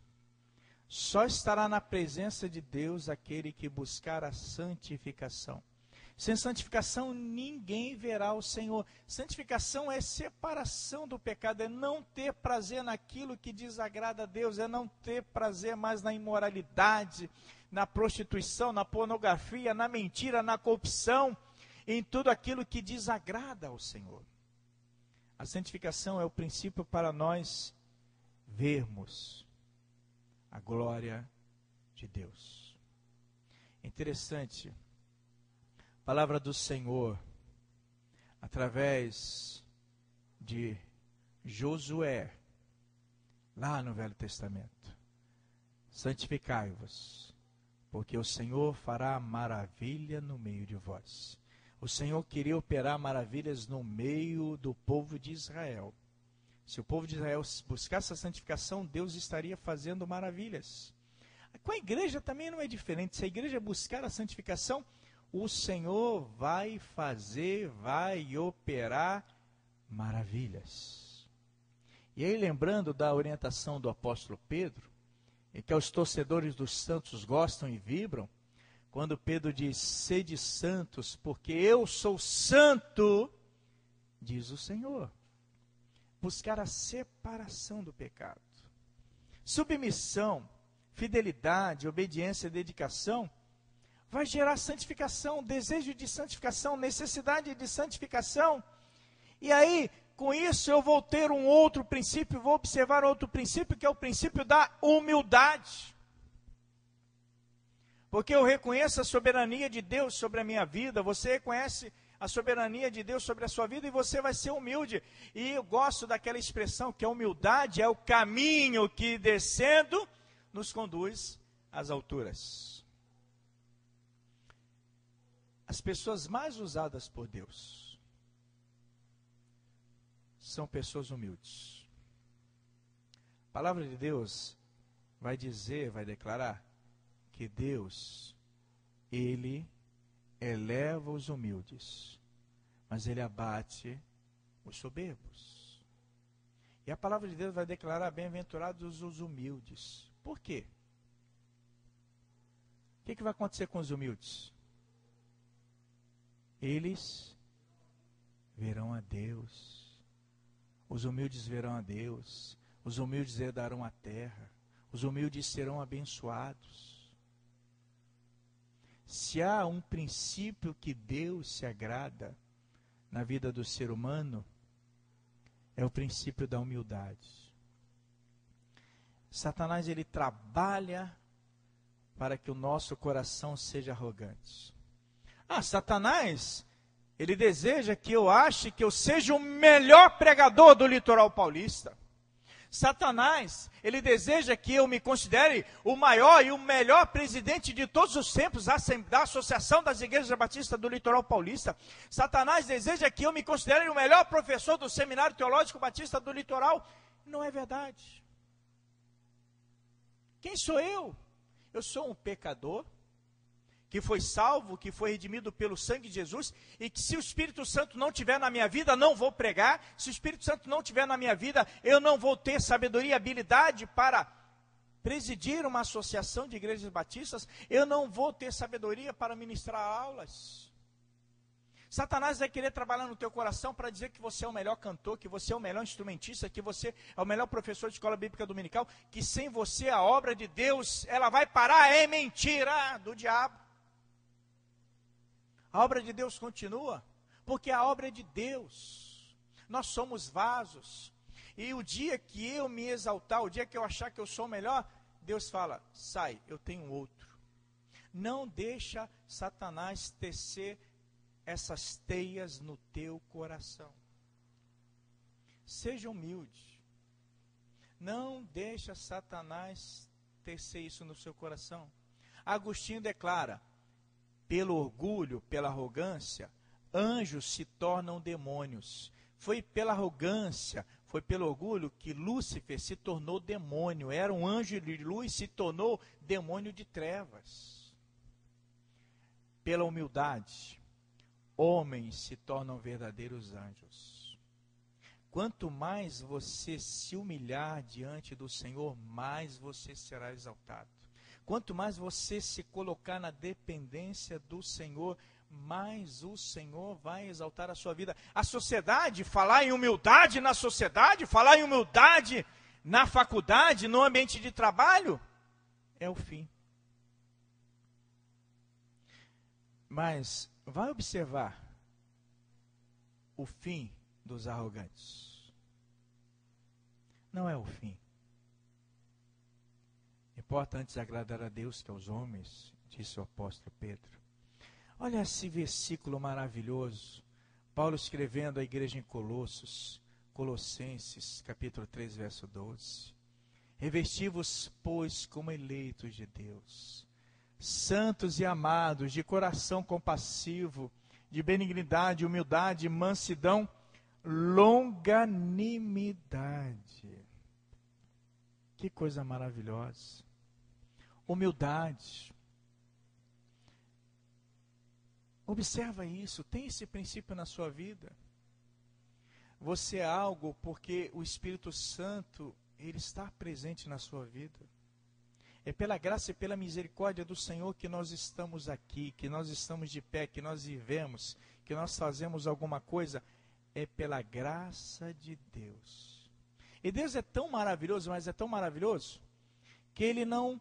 só estará na presença de Deus aquele que buscar a santificação. Sem santificação, ninguém verá o Senhor. Santificação é separação do pecado, é não ter prazer naquilo que desagrada a Deus, é não ter prazer mais na imoralidade, na prostituição, na pornografia, na mentira, na corrupção, em tudo aquilo que desagrada ao Senhor. A santificação é o princípio para nós vermos a glória de Deus. Interessante. Palavra do Senhor, através de Josué, lá no Velho Testamento. Santificai-vos, porque o Senhor fará maravilha no meio de vós. O Senhor queria operar maravilhas no meio do povo de Israel. Se o povo de Israel buscasse a santificação, Deus estaria fazendo maravilhas. Com a igreja também não é diferente. Se a igreja buscar a santificação, o Senhor vai fazer, vai operar maravilhas. E aí, lembrando da orientação do apóstolo Pedro, e que os torcedores dos santos gostam e vibram, quando Pedro diz, sede santos, porque eu sou santo, diz o Senhor. Buscar a separação do pecado. Submissão, fidelidade, obediência e dedicação vai gerar santificação, desejo de santificação, necessidade de santificação. E aí, com isso, eu vou ter um outro princípio, vou observar outro princípio, que é o princípio da humildade. Porque eu reconheço a soberania de Deus sobre a minha vida, você reconhece a soberania de Deus sobre a sua vida e você vai ser humilde. E eu gosto daquela expressão que a humildade é o caminho que, descendo, nos conduz às alturas. As pessoas mais usadas por Deus são pessoas humildes. A palavra de Deus vai dizer, vai declarar, que Deus, Ele eleva os humildes, mas Ele abate os soberbos. E a palavra de Deus vai declarar, bem-aventurados os humildes. Por quê? O que vai acontecer com os humildes? Eles verão a Deus. Os humildes verão a Deus. Os humildes herdarão a terra. Os humildes serão abençoados. Se há um princípio que Deus se agrada na vida do ser humano, é o princípio da humildade. Satanás, ele trabalha para que o nosso coração seja arrogante. Satanás, ele deseja que eu ache que eu seja o melhor pregador do litoral paulista. Satanás, ele deseja que eu me considere o maior e o melhor presidente de todos os tempos da Associação das Igrejas Batistas do Litoral Paulista. Satanás deseja que eu me considere o melhor professor do Seminário Teológico Batista do Litoral. Não é verdade. Quem sou eu? Eu sou um pecador que foi salvo, que foi redimido pelo sangue de Jesus, e que se o Espírito Santo não estiver na minha vida, não vou pregar. Se o Espírito Santo não estiver na minha vida, eu não vou ter sabedoria e habilidade para presidir uma associação de igrejas batistas, eu não vou ter sabedoria para ministrar aulas. Satanás vai querer trabalhar no teu coração para dizer que você é o melhor cantor, que você é o melhor instrumentista, que você é o melhor professor de escola bíblica dominical, que sem você a obra de Deus, ela vai parar. É mentira do diabo. A obra de Deus continua, porque a obra é de Deus. Nós somos vasos. E o dia que eu me exaltar, o dia que eu achar que eu sou o melhor, Deus fala, sai, eu tenho outro. Não deixa Satanás tecer essas teias no teu coração. Seja humilde. Não deixa Satanás tecer isso no seu coração. Agostinho declara, pelo orgulho, pela arrogância, anjos se tornam demônios. Foi pela arrogância, foi pelo orgulho que Lúcifer se tornou demônio. Era um anjo de luz, se tornou demônio de trevas. Pela humildade, homens se tornam verdadeiros anjos. Quanto mais você se humilhar diante do Senhor, mais você será exaltado. Quanto mais você se colocar na dependência do Senhor, mais o Senhor vai exaltar a sua vida. A sociedade, falar em humildade na sociedade, falar em humildade na faculdade, no ambiente de trabalho, é o fim. Mas vai observar o fim dos arrogantes. Não é o fim. Importa antes agradar a Deus que aos homens, disse o apóstolo Pedro. Olha esse versículo maravilhoso. Paulo escrevendo à igreja em Colossenses, capítulo 3, verso 12. Revesti-vos, pois, como eleitos de Deus, santos e amados, de coração compassivo, de benignidade, humildade, mansidão, longanimidade. Que coisa maravilhosa. Humildade. Observa isso, tem esse princípio na sua vida. Você é algo porque o Espírito Santo, ele está presente na sua vida. É pela graça e pela misericórdia do Senhor que nós estamos aqui, que nós estamos de pé, que nós vivemos, que nós fazemos alguma coisa. É pela graça de Deus. E Deus é tão maravilhoso, mas é tão maravilhoso, que Ele não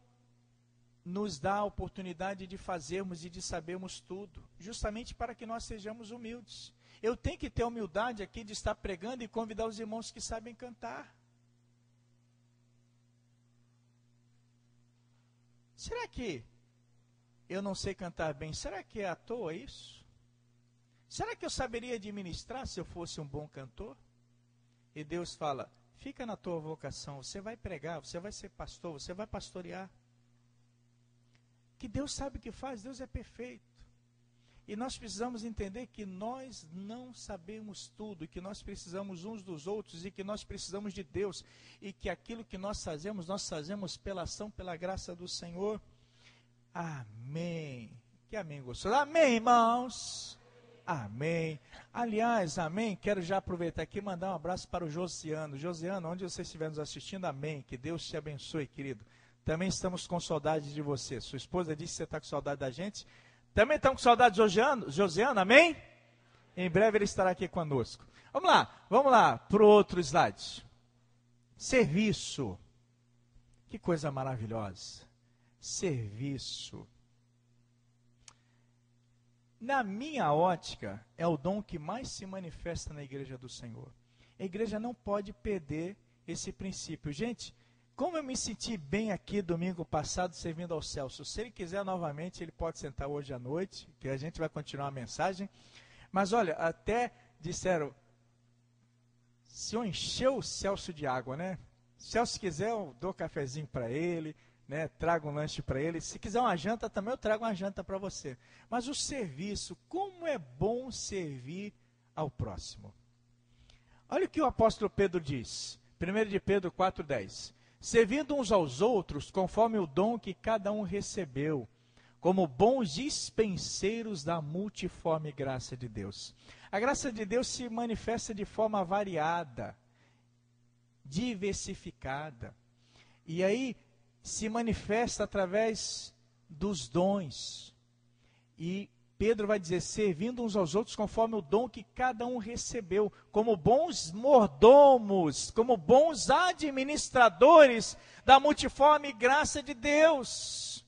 nos dá a oportunidade de fazermos e de sabermos tudo, justamente para que nós sejamos humildes. Eu tenho que ter humildade aqui de estar pregando e convidar os irmãos que sabem cantar. Será que eu não sei cantar bem? Será que é à toa isso? Será que eu saberia administrar se eu fosse um bom cantor? E Deus fala, fica na tua vocação, você vai pregar, você vai ser pastor, você vai pastorear. Que Deus sabe o que faz, Deus é perfeito. E nós precisamos entender que nós não sabemos tudo, que nós precisamos uns dos outros e que nós precisamos de Deus. E que aquilo que nós fazemos pela ação, pela graça do Senhor. Amém. Que amém gostoso. Amém, irmãos. Amém. Aliás, amém. Quero já aproveitar aqui e mandar um abraço para o Josiano. Josiano, onde você estiver nos assistindo, amém. Que Deus te abençoe, querido. Também estamos com saudade de você. Sua esposa disse que você está com saudade da gente. Também estamos com saudade de Josiano, amém? Em breve ele estará aqui conosco. Vamos lá para o outro slide. Serviço. Que coisa maravilhosa. Serviço. Na minha ótica, é o dom que mais se manifesta na igreja do Senhor. A igreja não pode perder esse princípio. Gente, como eu me senti bem aqui domingo passado servindo ao Celso. Se ele quiser novamente, ele pode sentar hoje à noite, que a gente vai continuar a mensagem. Mas olha, até disseram, se eu encher o Celso de água, né? Se o Celso quiser, eu dou cafezinho para ele, né? Trago um lanche para ele. Se quiser uma janta também, eu trago uma janta para você. Mas o serviço, como é bom servir ao próximo. Olha o que o apóstolo Pedro diz. 1 de Pedro 4,10. Servindo uns aos outros, conforme o dom que cada um recebeu, como bons dispenseiros da multiforme graça de Deus. A graça de Deus se manifesta de forma variada, diversificada. E aí se manifesta através dos dons. E Pedro vai dizer, servindo uns aos outros conforme o dom que cada um recebeu, como bons mordomos, como bons administradores da multiforme graça de Deus.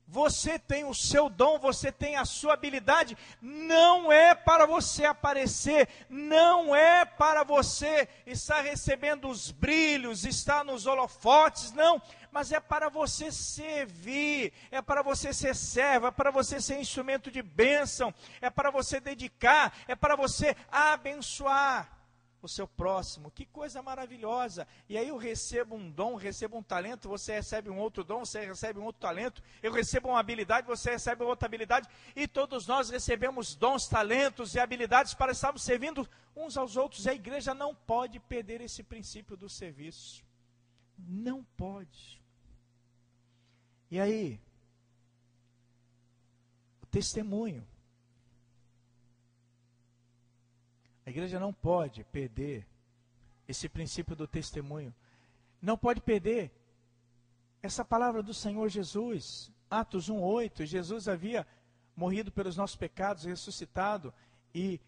Você tem o seu dom, você tem a sua habilidade, não é para você aparecer, não é para você estar recebendo os brilhos, estar nos holofotes, não, mas é para você servir, é para você ser servo, é para você ser instrumento de bênção, é para você dedicar, é para você abençoar o seu próximo. Que coisa maravilhosa. E aí eu recebo um dom, recebo um talento, você recebe um outro dom, você recebe um outro talento, eu recebo uma habilidade, você recebe outra habilidade, e todos nós recebemos dons, talentos e habilidades para estarmos servindo uns aos outros. E a igreja não pode perder esse princípio do serviço. Não pode. E aí, o testemunho. A igreja não pode perder esse princípio do testemunho. Não pode perder essa palavra do Senhor Jesus. Atos 1:8, Jesus havia morrido pelos nossos pecados, ressuscitado, e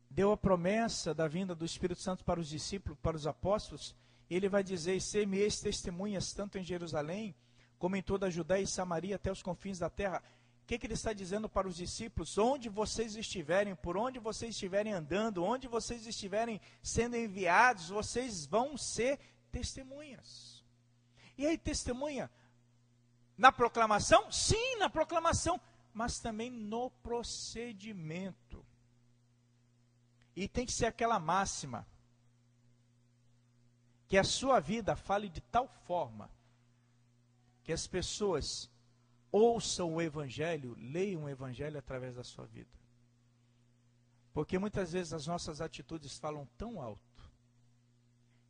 deu a promessa da vinda do Espírito Santo para os discípulos, para os apóstolos. Ele vai dizer, ser-me-eis testemunhas, tanto em Jerusalém, como em toda a Judéia e Samaria, até os confins da terra. O que ele está dizendo para os discípulos? Onde vocês estiverem, por onde vocês estiverem andando, onde vocês estiverem sendo enviados, vocês vão ser testemunhas. E aí, testemunha na proclamação? Sim, na proclamação, mas também no procedimento. E tem que ser aquela máxima, que a sua vida fale de tal forma, que as pessoas ouçam o Evangelho, leiam o Evangelho através da sua vida. Porque muitas vezes as nossas atitudes falam tão alto,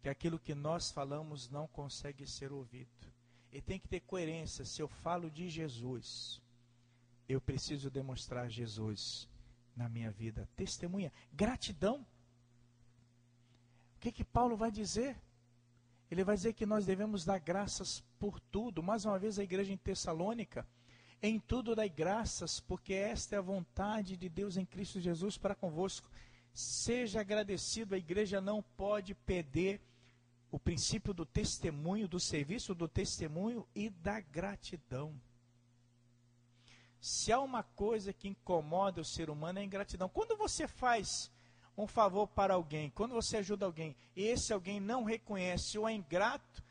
que aquilo que nós falamos não consegue ser ouvido. E tem que ter coerência. Se eu falo de Jesus, eu preciso demonstrar Jesus na minha vida. Testemunha, gratidão. O que Paulo vai dizer? Ele vai dizer que nós devemos dar graças por tudo. Mais uma vez a igreja em Tessalônica, em tudo dai graças, porque esta é a vontade de Deus em Cristo Jesus para convosco. Seja agradecido, a igreja não pode perder o princípio do testemunho, do serviço do testemunho e da gratidão. Se há uma coisa que incomoda o ser humano é a ingratidão. Quando você faz um favor para alguém, quando você ajuda alguém, e esse alguém não reconhece ou é ingrato,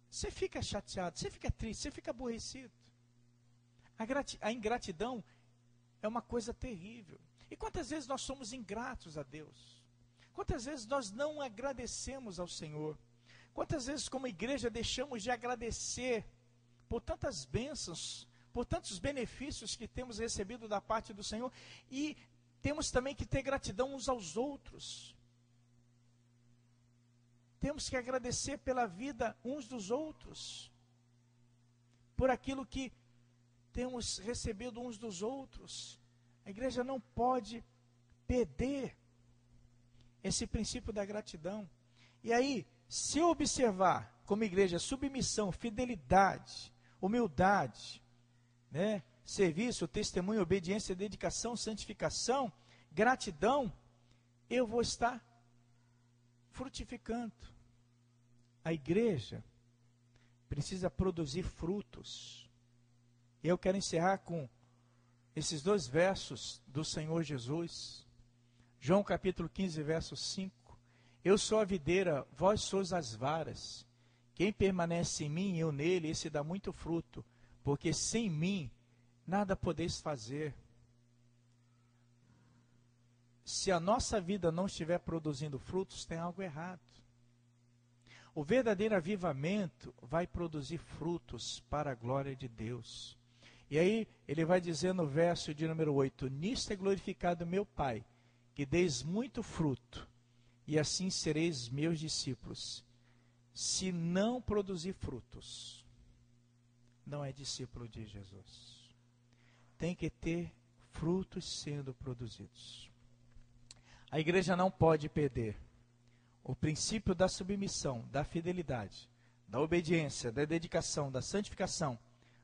você fica chateado, você fica triste, você fica aborrecido. A ingratidão é uma coisa terrível. E quantas vezes nós somos ingratos a Deus? Quantas vezes nós não agradecemos ao Senhor? Quantas vezes como igreja deixamos de agradecer por tantas bênçãos, por tantos benefícios que temos recebido da parte do Senhor, e temos também que ter gratidão uns aos outros. Temos que agradecer pela vida uns dos outros, por aquilo que temos recebido uns dos outros. A igreja não pode perder esse princípio da gratidão. E aí, se eu observar como igreja submissão, fidelidade, humildade, né, serviço, testemunho, obediência, dedicação, santificação, gratidão, eu vou estar frutificando. A igreja precisa produzir frutos. E eu quero encerrar com esses 2 versos do Senhor Jesus. João capítulo 15, verso 5. Eu sou a videira, vós sois as varas. Quem permanece em mim e eu nele, esse dá muito fruto, porque sem mim nada podeis fazer. Se a nossa vida não estiver produzindo frutos, tem algo errado. O verdadeiro avivamento vai produzir frutos para a glória de Deus. E aí ele vai dizer no verso de número 8, nisto é glorificado meu Pai, que deis muito fruto, e assim sereis meus discípulos. Se não produzir frutos, não é discípulo de Jesus. Tem que ter frutos sendo produzidos. A igreja não pode perder o princípio da submissão, da fidelidade, da obediência, da dedicação, da santificação,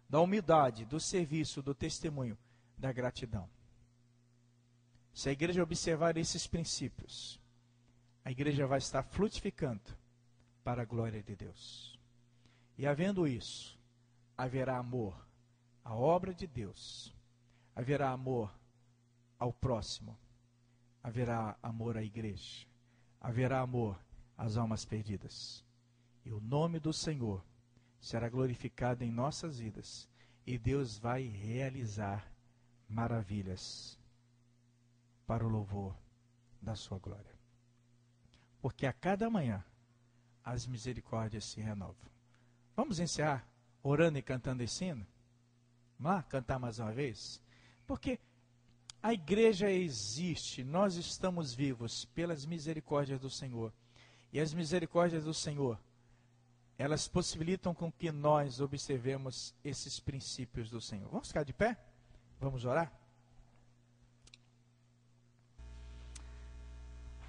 da humildade, do serviço, do testemunho, da gratidão. Se a igreja observar esses princípios, a igreja vai estar frutificando para a glória de Deus. E havendo isso, haverá amor à obra de Deus, haverá amor ao próximo, haverá amor à igreja, haverá amor às almas perdidas. E o nome do Senhor será glorificado em nossas vidas, e Deus vai realizar maravilhas para o louvor da sua glória. Porque a cada manhã as misericórdias se renovam. Vamos encerrar orando e cantando esse hino? Vamos lá, cantar mais uma vez? Porque a igreja existe, nós estamos vivos pelas misericórdias do Senhor. E as misericórdias do Senhor, elas possibilitam com que nós observemos esses princípios do Senhor. Vamos ficar de pé? Vamos orar?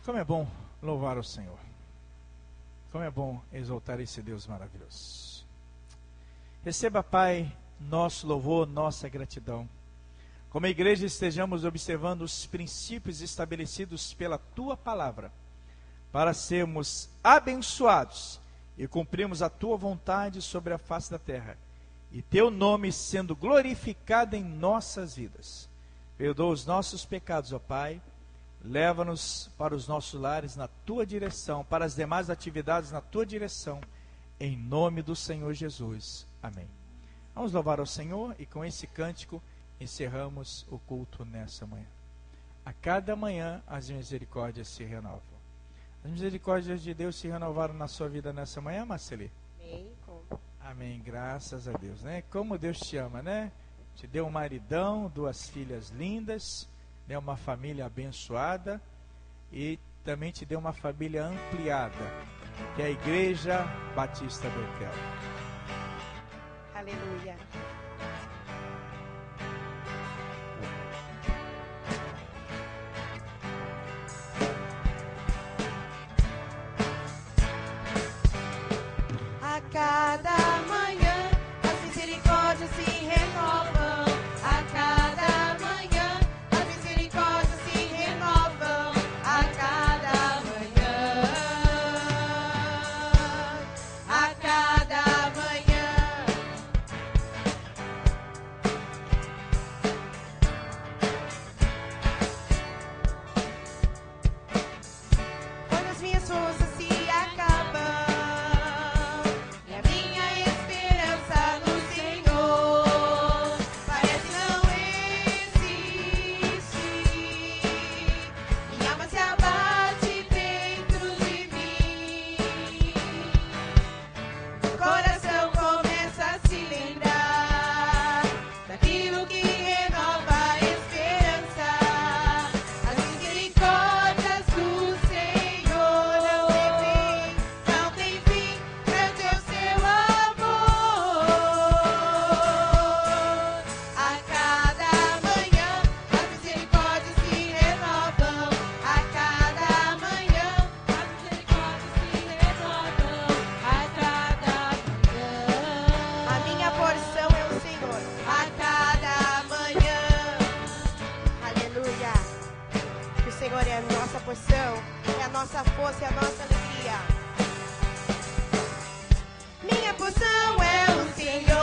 Como é bom louvar o Senhor. Como é bom exaltar esse Deus maravilhoso. Receba, Pai, nosso louvor, nossa gratidão. Como a igreja estejamos observando os princípios estabelecidos pela Tua palavra, para sermos abençoados e cumprirmos a Tua vontade sobre a face da terra, e Teu nome sendo glorificado em nossas vidas. Perdoa os nossos pecados, ó Pai, leva-nos para os nossos lares na Tua direção, para as demais atividades na Tua direção, em nome do Senhor Jesus. Amém. Vamos louvar ao Senhor e com esse cântico encerramos o culto nessa manhã. A cada manhã as misericórdias se renovam. As misericórdias de Deus se renovaram na sua vida nessa manhã, Marceli? Amém. Amém, graças a Deus, né? Como Deus te ama, né? Te deu um maridão, 2 filhas lindas, né? Uma família abençoada e também te deu uma família ampliada, que é a Igreja Batista Betel. Aleluia. A cada manhã as misericórdias se renovam. A cada manhã as misericórdias se renovam. A cada manhã, a cada manhã porção, é a nossa força, é a nossa alegria. Minha porção é o Senhor,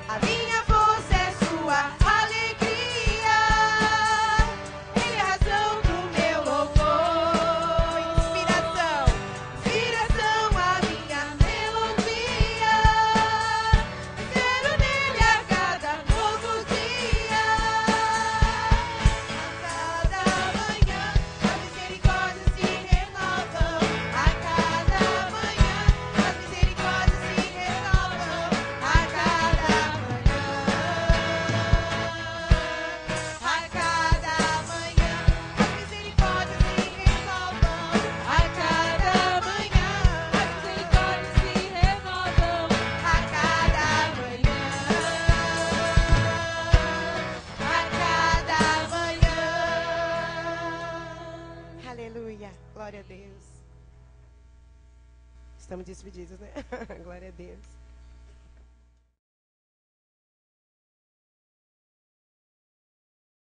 a minha força é sua alegria, Ele é a razão do meu louvor. Inspiração, inspiração a minha melodia, espero nele a cada novo dia. A cada manhã as misericórdias se renovam, a cada manhã as misericórdias se renovam, a cada manhã, a cada manhã as misericórdias se renovam, a cada manhã as misericórdias se renovam, a cada manhã, a cada manhã. Aleluia, glória a Deus. Estamos despedidos, né? Glória a Deus.